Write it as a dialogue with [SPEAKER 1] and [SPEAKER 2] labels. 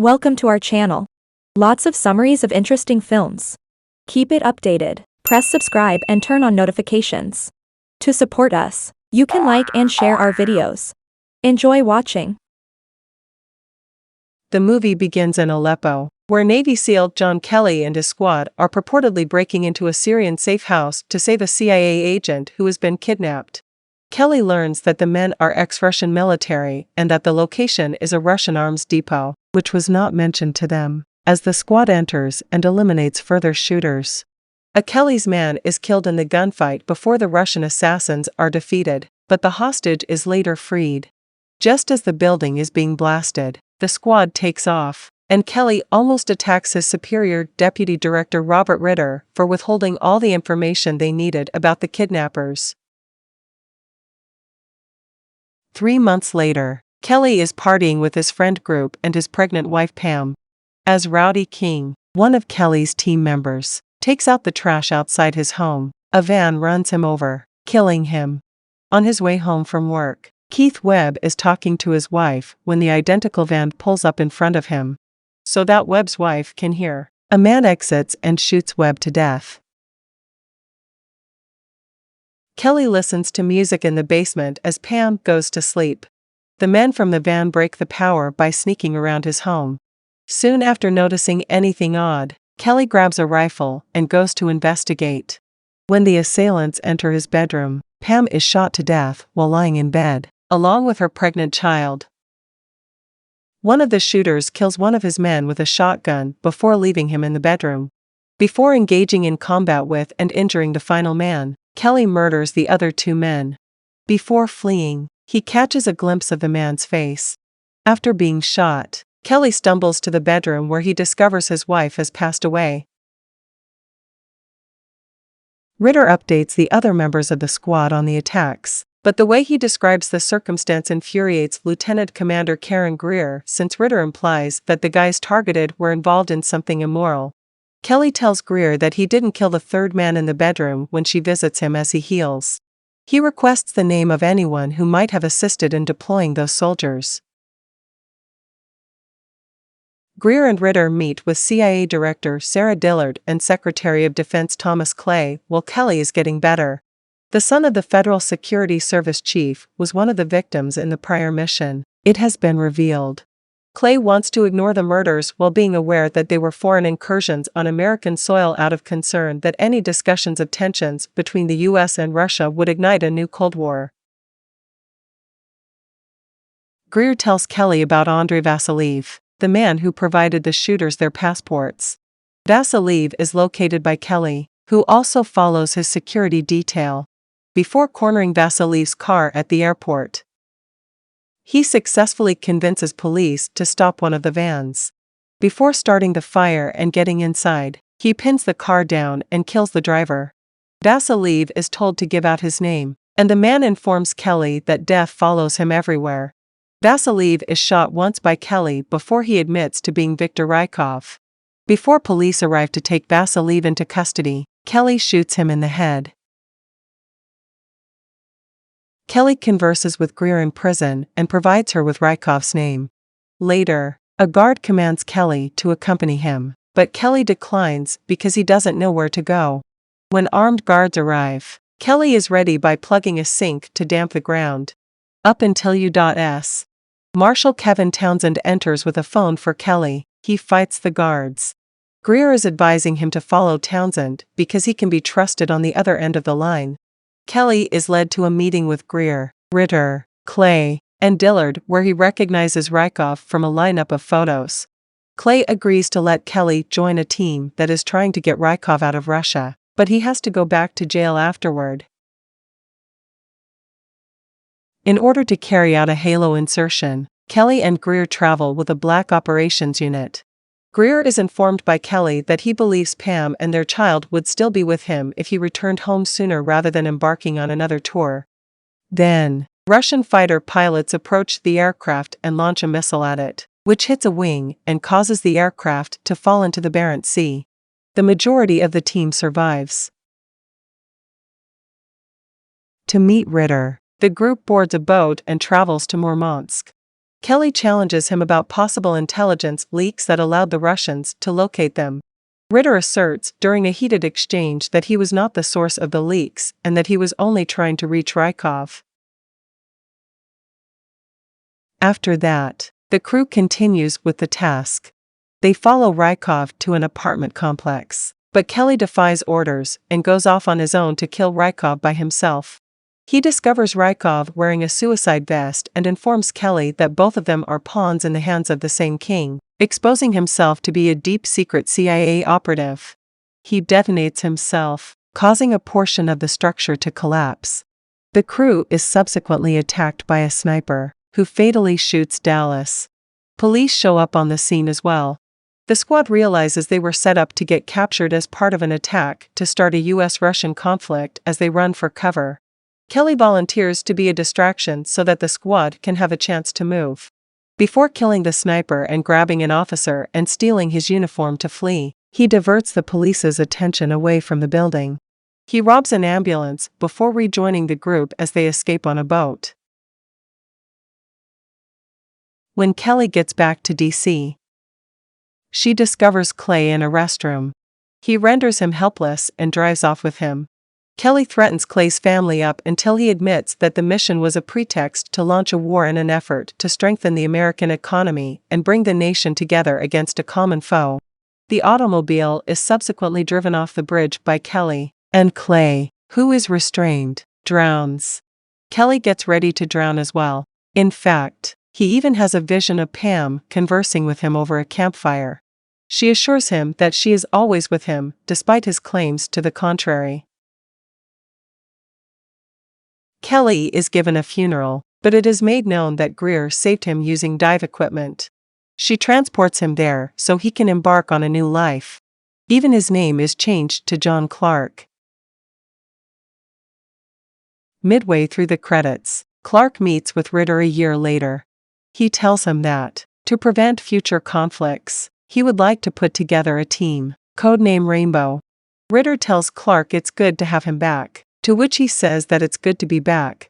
[SPEAKER 1] Welcome to our channel. Lots of summaries of interesting films. Keep it updated. Press subscribe and turn on notifications. To support us, you can like and share our videos. Enjoy watching.
[SPEAKER 2] The movie begins in Aleppo, where Navy SEAL John Kelly and his squad are purportedly breaking into a Syrian safe house to save a CIA agent who has been kidnapped. Kelly learns that the men are ex-Russian military and that the location is a Russian arms depot, which was not mentioned to them, as the squad enters and eliminates further shooters. A Kelly's man is killed in the gunfight before the Russian assassins are defeated, but the hostage is later freed. Just as the building is being blasted, the squad takes off, and Kelly almost attacks his superior Deputy Director Robert Ritter for withholding all the information they needed about the kidnappers. 3 months later, Kelly is partying with his friend group and his pregnant wife Pam. As Rowdy King, one of Kelly's team members, takes out the trash outside his home, a van runs him over, killing him. On his way home from work, Keith Webb is talking to his wife when the identical van pulls up in front of him. So that Webb's wife can hear. A man exits and shoots Webb to death. Kelly listens to music in the basement as Pam goes to sleep. The men from the van break the power by sneaking around his home. Soon after noticing anything odd, Kelly grabs a rifle and goes to investigate. When the assailants enter his bedroom, Pam is shot to death while lying in bed, along with her pregnant child. One of the shooters kills one of his men with a shotgun before leaving him in the bedroom. Before engaging in combat with and injuring the final man, Kelly murders the other 2 men. Before fleeing, he catches a glimpse of the man's face. After being shot, Kelly stumbles to the bedroom where he discovers his wife has passed away. Ritter updates the other members of the squad on the attacks, but the way he describes the circumstance infuriates Lieutenant Commander Karen Greer since Ritter implies that the guys targeted were involved in something immoral. Kelly tells Greer that he didn't kill the 3rd man in the bedroom when she visits him as he heals. He requests the name of anyone who might have assisted in deploying those soldiers. Greer and Ritter meet with CIA Director Sarah Dillard and Secretary of Defense Thomas Clay while Kelly is getting better. The son of the Federal Security Service chief was one of the victims in the prior mission, it has been revealed. Clay wants to ignore the murders while being aware that they were foreign incursions on American soil out of concern that any discussions of tensions between the US and Russia would ignite a new Cold War. Greer tells Kelly about Andrei Vasiliev, the man who provided the shooters their passports. Vasiliev is located by Kelly, who also follows his security detail. Before cornering Vasiliev's car at the airport, he successfulily convinces police to stop one of the vans. Before starting the fire and getting inside, he pins the car down and kills the driver. Vasiliev is told to give out his name, and the man informs Kelly that death follows him everywhere. Vasiliev is shot once by Kelly before he admits to being Viktor Rykov. Before police arrive to take Vasiliev into custody, Kelly shoots him in the head. Kelly converses with Greer in prison and provides her with Rykov's name. Later, a guard commands Kelly to accompany him, but Kelly declines because he doesn't know where to go. When armed guards arrive, Kelly is ready by plugging a sink to damp the ground. Up until U.S. Marshal Kevin Townsend enters with a phone for Kelly. He fights the guards. Greer is advising him to follow Townsend because he can be trusted on the other end of the line. Kelly is led to a meeting with Greer, Ritter, Clay, and Dillard where he recognizes Rykov from a lineup of photos. Clay agrees to let Kelly join a team that is trying to get Rykov out of Russia, but he has to go back to jail afterward. In order to carry out a halo insertion, Kelly and Greer travel with a black operations unit. Greer is informed by Kelly that he believes Pam and their child would still be with him if he returned home sooner rather than embarking on another tour. Then, Russian fighter pilots approach the aircraft and launch a missile at it, which hits a wing and causes the aircraft to fall into the Barents Sea. The majority of the team survives. To meet Ritter, the group boards a boat and travels to Murmansk. Kelly challenges him about possible intelligence leaks that allowed the Russians to locate them. Ritter asserts during a heated exchange that he was not the source of the leaks and that he was only trying to reach Rykov. After that, the crew continues with the task. They follow Rykov to an apartment complex, but Kelly defies orders and goes off on his own to kill Rykov by himself. He discovers Rykov wearing a suicide vest and informs Kelly that both of them are pawns in the hands of the same king, exposing himself to be a deep-secret CIA operative. He detonates himself, causing a portion of the structure to collapse. The crew is subsequently attacked by a sniper, who fatally shoots Dallas. Police show up on the scene as well. The squad realizes they were set up to get captured as part of an attack to start a US-Russian conflict as they run for cover. Kelly volunteers to be a distraction so that the squad can have a chance to move. Before killing the sniper and grabbing an officer and stealing his uniform to flee, he diverts the police's attention away from the building. He robs an ambulance before rejoining the group as they escape on a boat. When Kelly gets back to DC, she discovers Clay in a restroom. He renders him helpless and drives off with him. Kelly threatens Clay's family up until he admits that the mission was a pretext to launch a war in an effort to strengthen the American economy and bring the nation together against a common foe. The automobile is subsequently driven off the bridge by Kelly, and Clay, who is restrained, drowns. Kelly gets ready to drown as well. In fact, he even has a vision of Pam conversing with him over a campfire. She assures him that she is always with him, despite his claims to the contrary. Kelly is given a funeral, but it is made known that Greer saved him using dive equipment. She transports him there so he can embark on a new life. Even his name is changed to John Clark. Midway through the credits, Clark meets with Ritter a year later. He tells him that, to prevent future conflicts, he would like to put together a team, codename Rainbow. Ritter tells Clark it's good to have him back, to which he says that it's good to be back,